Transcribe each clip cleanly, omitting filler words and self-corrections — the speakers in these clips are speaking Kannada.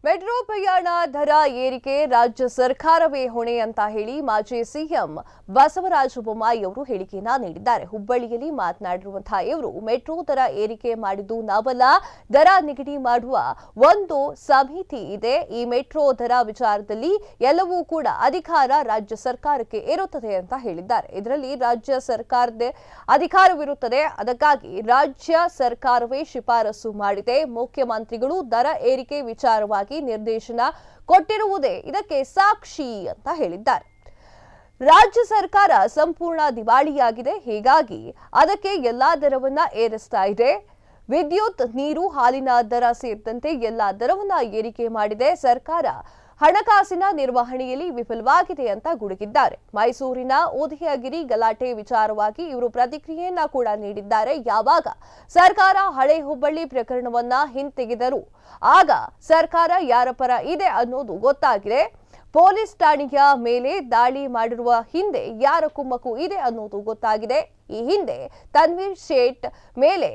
ಮೆಟ್ರೋ ಪ್ರಯಾಣ ದರ ಏರಿಕೆ ರಾಜ್ಯ ಸರ್ಕಾರವೇ ಹೊಣೆ ಅಂತ ಹೇಳಿ ಮಾಜಿ ಸಿಎಂ ಬಸವರಾಜ ಬೊಮ್ಮಾಯಿ ಅವರು ಹೇಳಿಕೆಯನ್ನ ನೀಡಿದ್ದಾರೆ. ಹುಬ್ಬಳ್ಳಿಯಲ್ಲಿ ಮಾತನಾಡಿರುವಂತಹ ಇವರು ಮೆಟ್ರೋ ದರ ಏರಿಕೆ ಮಾಡಿದ್ದು ನಾವಲ್ಲ, ದರ ನಿಗದಿ ಮಾಡುವ ಒಂದು ಸಮಿತಿ ಇದೆ. ಈ ಮೆಟ್ರೋ ದರ ವಿಚಾರದಲ್ಲಿ ಎಲ್ಲವೂ ಕೂಡ ಅಧಿಕಾರ ರಾಜ್ಯ ಸರ್ಕಾರಕ್ಕೆ ಇರುತ್ತದೆ ಅಂತ ಹೇಳಿದ್ದಾರೆ. ಇದರಲ್ಲಿ ರಾಜ್ಯ ಸರ್ಕಾರದ ಅಧಿಕಾರವಿರುತ್ತದೆ. ಅದಕ್ಕಾಗಿ ರಾಜ್ಯ ಸರ್ಕಾರವೇ ಶಿಫಾರಸು ಮಾಡಿದೆ. ಮುಖ್ಯಮಂತ್ರಿಗಳು ದರ ಏರಿಕೆ ವಿಚಾರವಾಗಿ ನಿರ್ದೇಶನ ಕೊಟ್ಟಿರುವುದೇ ಇದಕ್ಕೆ ಸಾಕ್ಷಿ ಅಂತ ಹೇಳಿದ್ದಾರೆ. ರಾಜ್ಯ ಸರ್ಕಾರ ಸಂಪೂರ್ಣ ದಿವಾಳಿಯಾಗಿದೆ, ಹೀಗಾಗಿ ಅದಕ್ಕೆ ಎಲ್ಲಾ ದರವನ್ನ ಏರಿಸ್ತಾ ಇದೆ. ವಿದ್ಯುತ್, ನೀರು, ಹಾಲಿನ ದರ ಸೇರಿದಂತೆ ಎಲ್ಲಾ ದರವನ್ನ ಏರಿಕೆ ಮಾಡಿದೆ. ಸರ್ಕಾರ ಹಣಕಾಸಿನ ನಿರ್ವಹಣೆಯಲ್ಲಿ ವಿಫಲವಾಗಿದೆ ಅಂತ ಗುಡುಗಿದ್ದಾರೆ. ಮೈಸೂರಿನ ಉದಯಗಿರಿ ಗಲಾಟೆ ವಿಚಾರವಾಗಿ ಇವರು ಪ್ರತಿಕ್ರಿಯೆಯನ್ನ ಕೂಡ ನೀಡಿದ್ದಾರೆ. ಯಾವಾಗ ಸರ್ಕಾರ ಹಳೆ ಹುಬ್ಬಳ್ಳಿ ಪ್ರಕರಣವನ್ನ ಹಿಂತೆಗೆದರು ಆಗ ಸರ್ಕಾರ ಯಾರ ಪರ ಇದೆ ಅನ್ನೋದು ಗೊತ್ತಾಗಿದೆ. ಪೊಲೀಸ್ ಠಾಣೆಯ ಮೇಲೆ ದಾಳಿ ಮಾಡಿರುವ ಹಿಂದೆ ಯಾರ ಕುಮ್ಮಕ್ಕು ಇದೆ ಅನ್ನೋದು ಗೊತ್ತಾಗಿದೆ. ಈ ಹಿಂದೆ ತನ್ವೀರ್ ಶೇಟ್ ಮೇಲೆ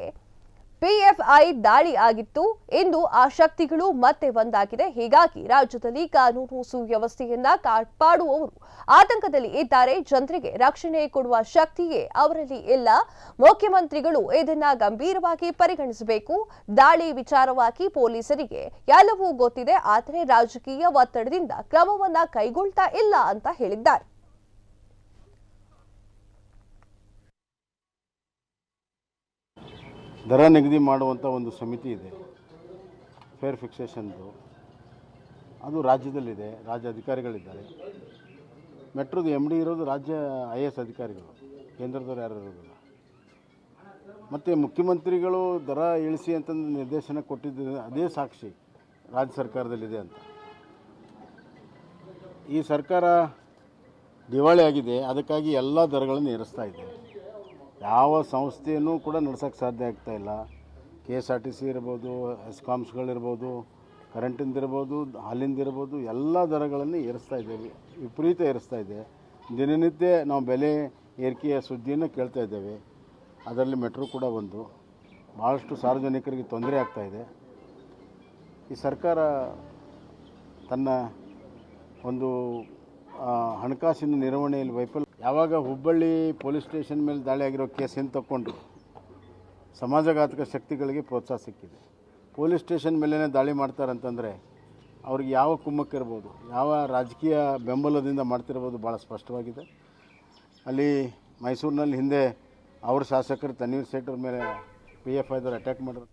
ಪಿಎಫ್ಐ ದಾಳಿ ಆಗಿತ್ತು. ಇಂದು ಆ ಶಕ್ತಿಗಳು ಮತ್ತೆ ಒಂದಾಗಿದೆ. ಹೀಗಾಗಿ ರಾಜ್ಯದಲ್ಲಿ ಕಾನೂನು ಸುವ್ಯವಸ್ಥೆಯನ್ನ ಕಾಪಾಡುವವರು ಆತಂಕದಲ್ಲಿ ಇದ್ದಾರೆ. ಜನರಿಗೆ ರಕ್ಷಣೆ ಕೊಡುವ ಶಕ್ತಿಯೇ ಅವರಲ್ಲಿ ಇಲ್ಲ. ಮುಖ್ಯಮಂತ್ರಿಗಳು ಇದನ್ನ ಗಂಭೀರವಾಗಿ ಪರಿಗಣಿಸಬೇಕು. ದಾಳಿ ವಿಚಾರವಾಗಿ ಪೊಲೀಸರಿಗೆ ಎಲ್ಲವೂ ಗೊತ್ತಿದೆ, ಆದರೆ ರಾಜಕೀಯ ಒತ್ತಡದಿಂದ ಕ್ರಮವನ್ನ ಕೈಗೊಳ್ತಾ ಇಲ್ಲ ಅಂತ ಹೇಳಿದ್ದಾರೆ. ದರ ನಿಗದಿ ಮಾಡುವಂಥ ಒಂದು ಸಮಿತಿ ಇದೆ, ಫೇರ್ ಫಿಕ್ಸೇಷನ್ದು. ಅದು ರಾಜ್ಯದಲ್ಲಿದೆ, ರಾಜ್ಯ ಅಧಿಕಾರಿಗಳಿದ್ದಾರೆ. ಮೆಟ್ರೋದು MD ಇರೋದು ರಾಜ್ಯ IAS ಅಧಿಕಾರಿಗಳು, ಕೇಂದ್ರದವ್ರು ಯಾರು ಇರೋದಿಲ್ಲ. ಮತ್ತು ಮುಖ್ಯಮಂತ್ರಿಗಳು ದರ ಇಳಿಸಿ ಅಂತಂದು ನಿರ್ದೇಶನ ಕೊಟ್ಟಿದ್ದು ಅದೇ ಸಾಕ್ಷಿ ರಾಜ್ಯ ಸರ್ಕಾರದಲ್ಲಿದೆ ಅಂತ. ಈ ಸರ್ಕಾರ ದಿವಾಳಿ ಆಗಿದೆ, ಅದಕ್ಕಾಗಿ ಎಲ್ಲ ದರಗಳನ್ನು ಏರಿಸ್ತಾ ಇದೆ. ಯಾವ ಸಂಸ್ಥೆಯೂ ಕೂಡ ನಡ್ಸೋಕ್ಕೆ ಸಾಧ್ಯ ಆಗ್ತಾ ಇಲ್ಲ. KSRTC ಇರ್ಬೋದು, ಎಸ್ಕಾಮ್ಸ್ಗಳಿರ್ಬೋದು, ಕರೆಂಟಿಂದಿರ್ಬೋದು, ಹಾಲಿಂದಿರ್ಬೋದು, ಎಲ್ಲ ದರಗಳನ್ನು ಏರಿಸ್ತಾ ಇದ್ದೇವೆ, ವಿಪರೀತ ಏರಿಸ್ತಾ ಇದೆ. ದಿನನಿತ್ಯ ನಾವು ಬೆಲೆ ಏರಿಕೆಯ ಸುದ್ದಿಯನ್ನು ಕೇಳ್ತಾ ಇದ್ದೇವೆ. ಅದರಲ್ಲಿ ಮೆಟ್ರೋ ಕೂಡ ಒಂದು. ಭಾಳಷ್ಟು ಸಾರ್ವಜನಿಕರಿಗೆ ತೊಂದರೆ ಆಗ್ತಾ ಇದೆ. ಈ ಸರ್ಕಾರ ತನ್ನ ಒಂದು ಹಣಕಾಸಿನ ನಿರ್ವಹಣೆಯಲ್ಲಿ ವೈಫಲ್ಯ. ಯಾವಾಗ ಹುಬ್ಬಳ್ಳಿ ಪೊಲೀಸ್ ಸ್ಟೇಷನ್ ಮೇಲೆ ದಾಳಿ ಆಗಿರೋ ಕೇಸನ್ನು ತಗೊಂಡು ಸಮಾಜಘಾತಕ ಶಕ್ತಿಗಳಿಗೆ ಪ್ರೋತ್ಸಾಹ ಸಿಕ್ಕಿದೆ. ಪೊಲೀಸ್ ಸ್ಟೇಷನ್ ಮೇಲೇ ದಾಳಿ ಮಾಡ್ತಾರಂತಂದರೆ ಅವ್ರಿಗೆ ಯಾವ ಕುಮ್ಮಕ್ಕಿರ್ಬೋದು, ಯಾವ ರಾಜಕೀಯ ಬೆಂಬಲದಿಂದ ಮಾಡ್ತಿರ್ಬೋದು ಭಾಳ ಸ್ಪಷ್ಟವಾಗಿದೆ. ಅಲ್ಲಿ ಮೈಸೂರಿನಲ್ಲಿ ಹಿಂದೆ ಅವ್ರ ಶಾಸಕರು ತನ್ವೀರ್ ಸೇಠ್ ಅವ್ರ ಮೇಲೆ PFI ಅಟ್ಯಾಕ್ ಮಾಡಿದ್ರು.